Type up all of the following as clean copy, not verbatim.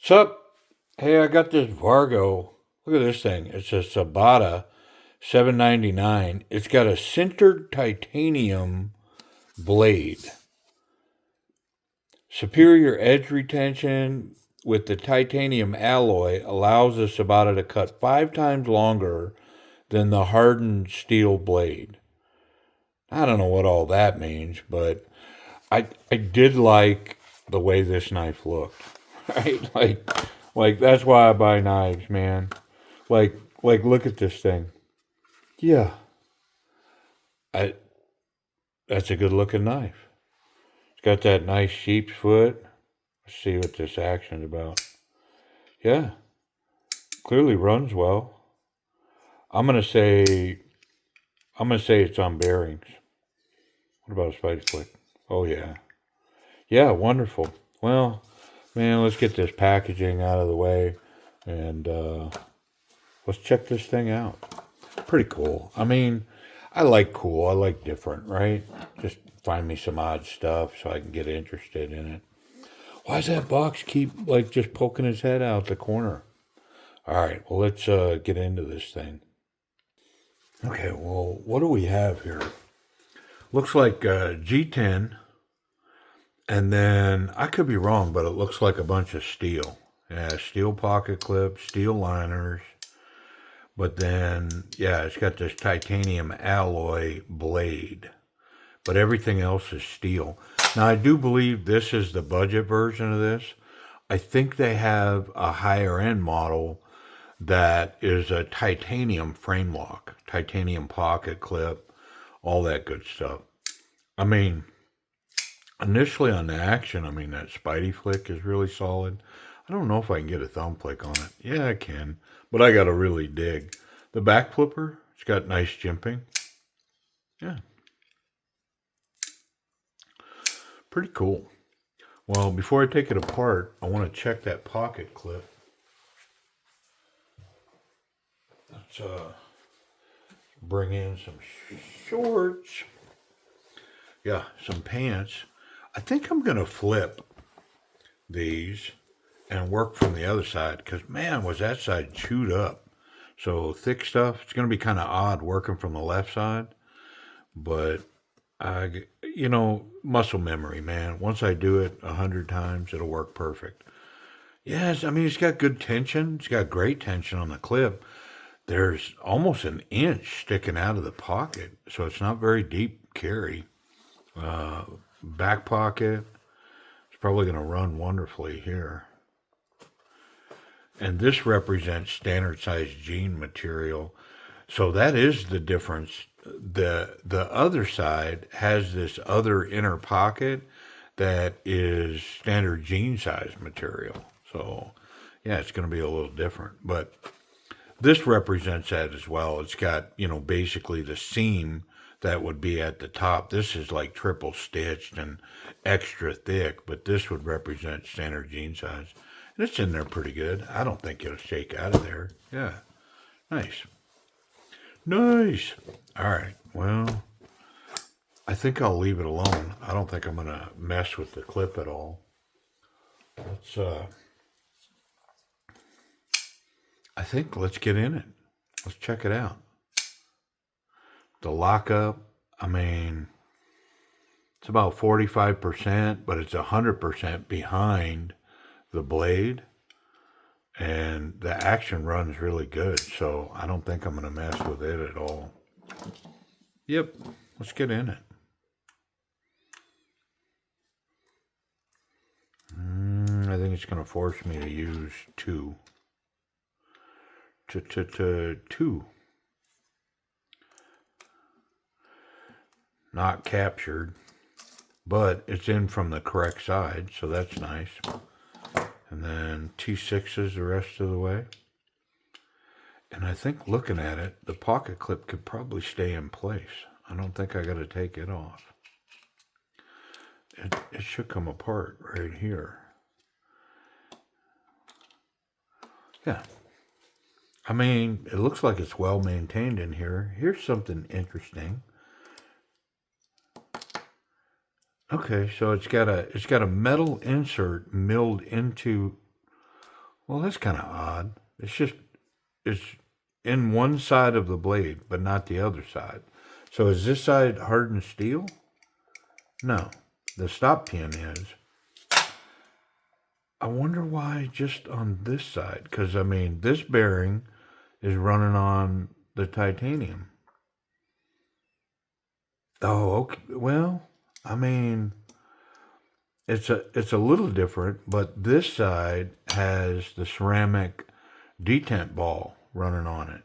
Sup? Hey, I got this Vargo. Look at this thing. It's a Sobata 799. It's got a sintered titanium blade. Superior edge retention with the titanium alloy allows the Sobata to cut 5 times longer than the hardened steel blade. I don't know what all that means, but I did like the way this knife looked. Right? Like that's why I buy knives, man. Like look at this thing. Yeah. I That's a good looking knife. It's got that nice sheep's foot. Let's see what this action's about. Yeah. Clearly runs well. I'm gonna say I'm gonna say it's on bearings. What about a spider flick? Oh yeah. Yeah, wonderful. Well, man, let's get this packaging out of the way and let's check this thing out. Pretty cool. I mean, I like cool. I like different, right? Just find me some odd stuff so I can get interested in it. Why does that box keep like just poking his head out the corner? All right, well, let's get into this thing. Okay, well, what do we have here? Looks like G10, and then I could be wrong, but it looks like a bunch of steel. Yeah, steel pocket clips, steel liners, but then, yeah, it's got this titanium alloy blade, but everything else is steel. Now, I do believe this is the budget version of this. I think they have a higher end model that is a titanium frame lock, titanium pocket clip, all that good stuff. I mean, initially on the action, I mean, that Spidey flick is really solid. I don't know if I can get a thumb flick on it. Yeah, I can, but I got to really dig. The back flipper, it's got nice jimping. Yeah, pretty cool. Well, before I take it apart, I want to check that pocket clip. Let's bring in some shorts. Yeah, some pants. I think I'm going to flip these and work from the other side because, man, was that side chewed up. So thick stuff, it's going to be kind of odd working from the left side. But, muscle memory, man. Once I do it 100 times, it'll work perfect. Yes, I mean, it's got good tension. It's got great tension on the clip. There's almost an inch sticking out of the pocket, so it's not very deep carry. Uh, Back pocket, it's probably going to run wonderfully here. And this represents standard size jean material. So that is the difference. The other side has this other inner pocket that is standard jean size material. So yeah, it's going to be a little different. But this represents that as well. It's got, basically the seam that would be at the top. This is like triple stitched and extra thick, but this would represent standard jean size. And it's in there pretty good. I don't think it'll shake out of there. Yeah. Nice. Nice. All right. Well, I think I'll leave it alone. I don't think I'm going to mess with the clip at all. Let's get in it. Let's check it out. The lockup, I mean, it's about 45%, but it's 100% behind the blade. And the action runs really good, so I don't think I'm going to mess with it at all. Yep, let's get in it. I think it's going to force me to use two. Two. Not captured, but it's in from the correct side, so that's nice. And then T6s the rest of the way. And I think looking at it, the pocket clip could probably stay in place. I don't think I got to take it off. It should come apart right here. Yeah. I mean, it looks like it's well maintained in here. Here's something interesting. Okay, so it's got a metal insert milled into Well, that's kind of odd. It's in one side of the blade, but not the other side. So is this side hardened steel? No. The stop pin is. I wonder why just on this side. Because, I mean, this bearing is running on the titanium. Oh, okay. Well, I mean, it's a little different, but this side has the ceramic detent ball running on it.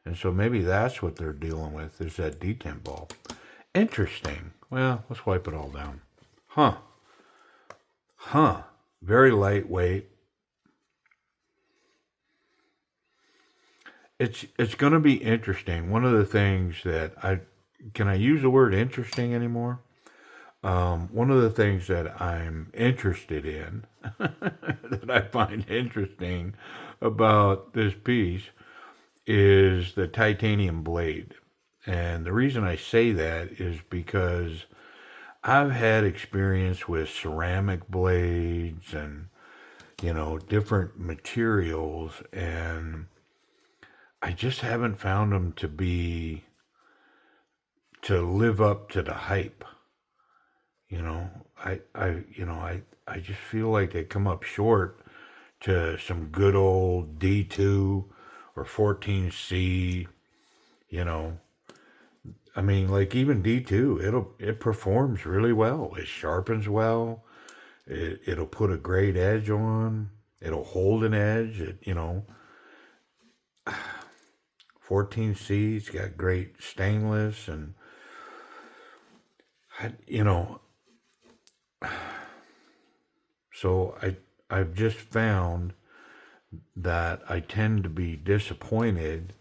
And so maybe that's what they're dealing with is that detent ball. Interesting. Well, let's wipe it all down. Huh. Huh. Very lightweight. It's going to be interesting. One of the things that I can I use the word interesting anymore? One of the things that I'm interested in, that I find interesting about this piece, is the titanium blade. And the reason I say that is because I've had experience with ceramic blades and, different materials, and I just haven't found them to live up to the hype. You know, I just feel like they come up short to some good old D2 or 14C, you know. I mean, like even D2, it performs really well. It sharpens well. It'll put a great edge on. It'll hold an edge. 14C's got great stainless and I, you know, so I've just found that I tend to be disappointed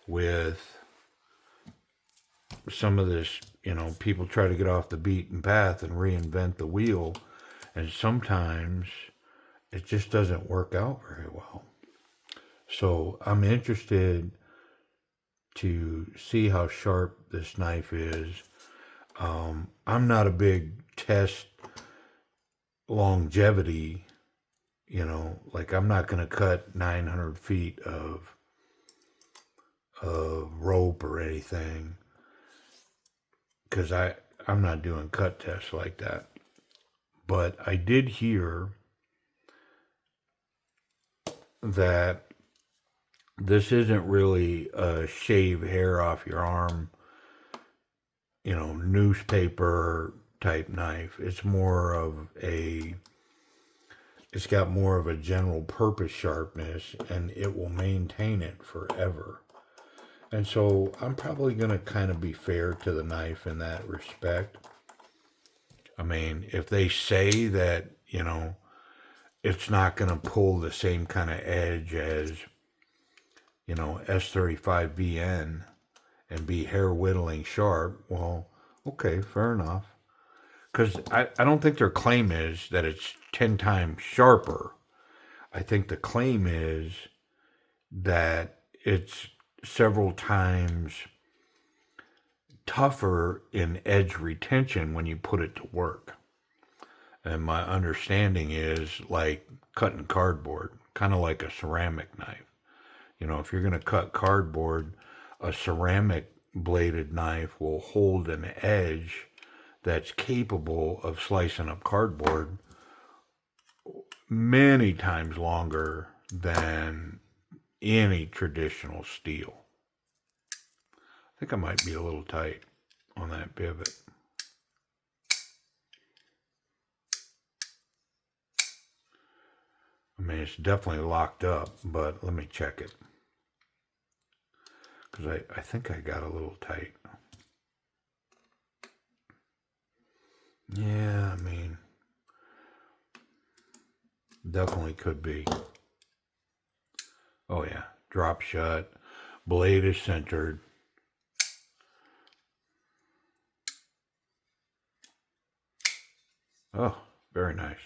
with some of this, people try to get off the beaten path and reinvent the wheel, and sometimes it just doesn't work out very well. So I'm interested to see how sharp this knife is. I'm not a big test longevity, like I'm not going to cut 900 feet of rope or anything because I'm not doing cut tests like that. But I did hear that this isn't really a shave hair off your arm, newspaper type knife. It's got more of a general purpose sharpness and it will maintain it forever. And so I'm probably going to kind of be fair to the knife in that respect. I mean, if they say that, it's not going to pull the same kind of edge as, S35VN and be hair whittling sharp, well, okay, fair enough. Because I don't think their claim is that it's 10 times sharper. I think the claim is that it's several times tougher in edge retention when you put it to work. And my understanding is like cutting cardboard, kind of like a ceramic knife. If you're going to cut cardboard, a ceramic bladed knife will hold an edge that's capable of slicing up cardboard many times longer than any traditional steel. I think I might be a little tight on that pivot. I mean, it's definitely locked up, but let me check it. Because I think I got a little tight. Yeah, I mean, definitely could be. Oh, yeah. Drop shut. Blade is centered. Oh, very nice.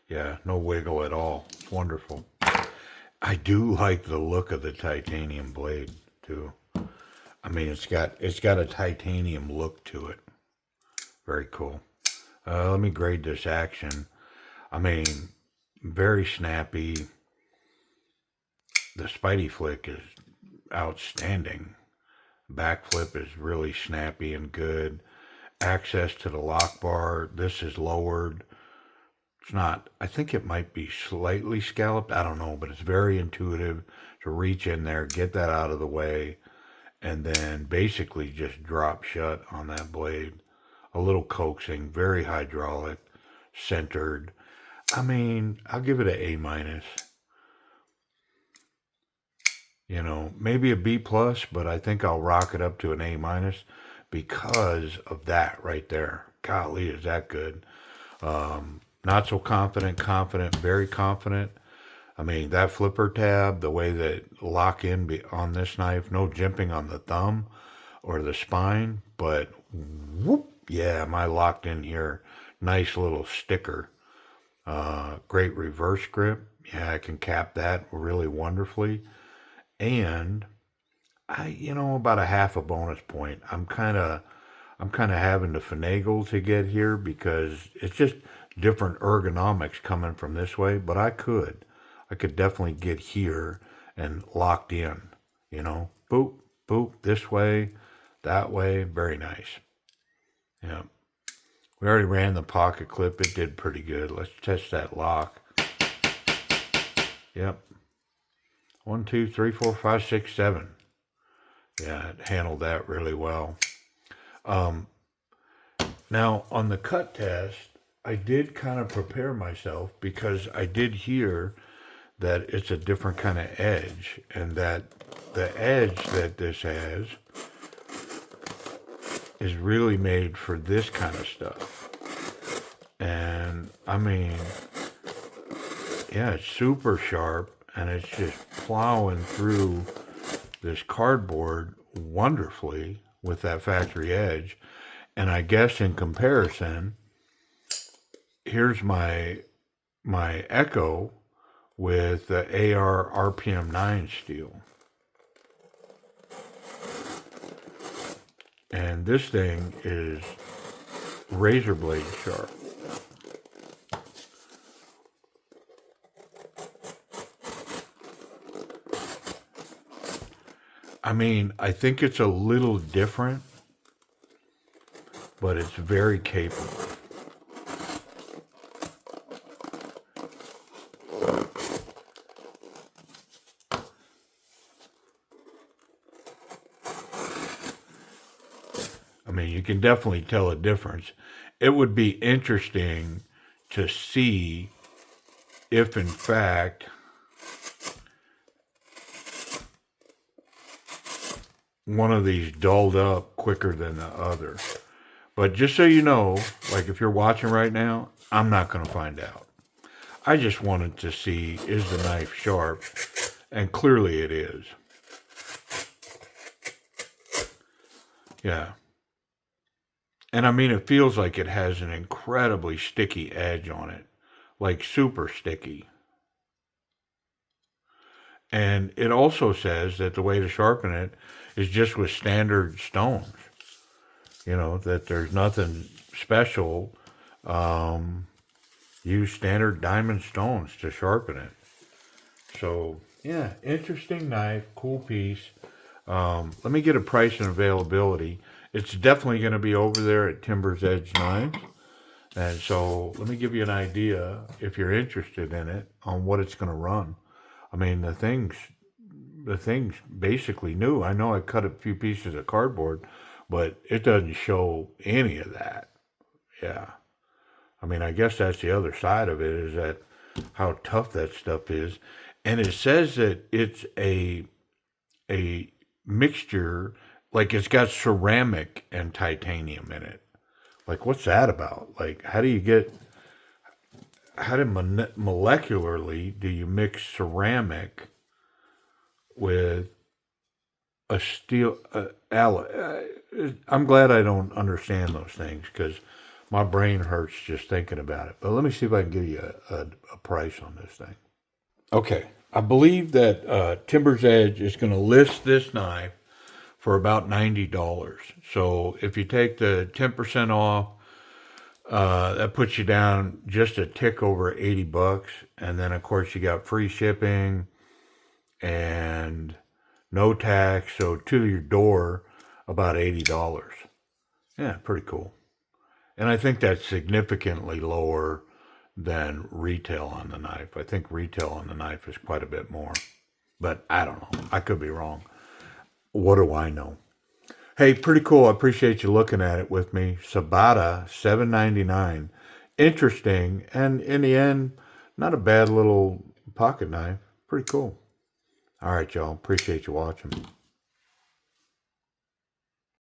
Yeah, no wiggle at all. It's wonderful. I do like the look of the titanium blade too. I mean, it's got a titanium look to it. Very cool. Let me grade this action. I mean, very snappy. the Spidey flick is outstanding. Backflip is really snappy and good. Access to the lock bar, this is lowered. It's not, I think it might be slightly scalloped. I don't know, but it's very intuitive to reach in there, get that out of the way, and then basically just drop shut on that blade. A little coaxing, very hydraulic, centered. I mean, I'll give it an A minus. You know, maybe a B plus, but I think I'll rock it up to an A minus because of that right there. Golly, is that good? Not so confident, confident, very confident. I mean, that flipper tab, the way that lock in on this knife, no jimping on the thumb or the spine, but whoop, yeah, am I locked in here? Nice little sticker. Great reverse grip. Yeah, I can cap that really wonderfully. And about a half a bonus point. I'm kind of having to finagle to get here because it's just different ergonomics coming from this way, but I could definitely get here and locked in, boop, boop, this way, that way, very nice. Yeah. We already ran the pocket clip. It did pretty good. Let's test that lock. Yep. 1, 2, 3, 4, 5, 6, 7. Yeah, it handled that really well. Now, on the cut test, I did kind of prepare myself because I did hear that it's a different kind of edge, and that the edge that this has is really made for this kind of stuff. And I mean, yeah, it's super sharp, and it's just plowing through this cardboard wonderfully with that factory edge. And I guess in comparison, here's my Echo with the AR RPM 9 steel. And this thing is razor blade sharp. I mean, I think it's a little different, but it's very capable. I mean, you can definitely tell a difference. It would be interesting to see if, in fact, one of these dulled up quicker than the other. But just so you know, like if you're watching right now, I'm not going to find out. I just wanted to see, is the knife sharp? And clearly it is. Yeah. And I mean, it feels like it has an incredibly sticky edge on it. Like super sticky. And it also says that the way to sharpen it is just with standard stones. That there's nothing special. Use standard diamond stones to sharpen it. So, yeah, interesting knife, cool piece. Let me get a price and availability. It's definitely going to be over there at Timber's Edge Knives. And so let me give you an idea, if you're interested in it, on what it's going to run. I mean, the thing's basically new. I know I cut a few pieces of cardboard, but it doesn't show any of that. Yeah. I mean, I guess that's the other side of it, is that how tough that stuff is. And it says that it's a mixture, like it's got ceramic and titanium in it. Like, what's that about? Like, molecularly do you mix ceramic with a steel alloy? I'm glad I don't understand those things because my brain hurts just thinking about it. But let me see if I can give you a price on this thing. Okay, I believe that Timber's Edge is going to list this knife for about $90. So if you take the 10% off, that puts you down just a tick over $80. And then of course you got free shipping, and no tax. So to your door, about $80. Yeah, pretty cool. And I think that's significantly lower than retail on the knife. I think retail on the knife is quite a bit more. But I don't know. I could be wrong. What do I know? Hey, pretty cool. I appreciate you looking at it with me. Sobata, $7.99. Interesting. And in the end, not a bad little pocket knife. Pretty cool. All right, y'all. Appreciate you watching.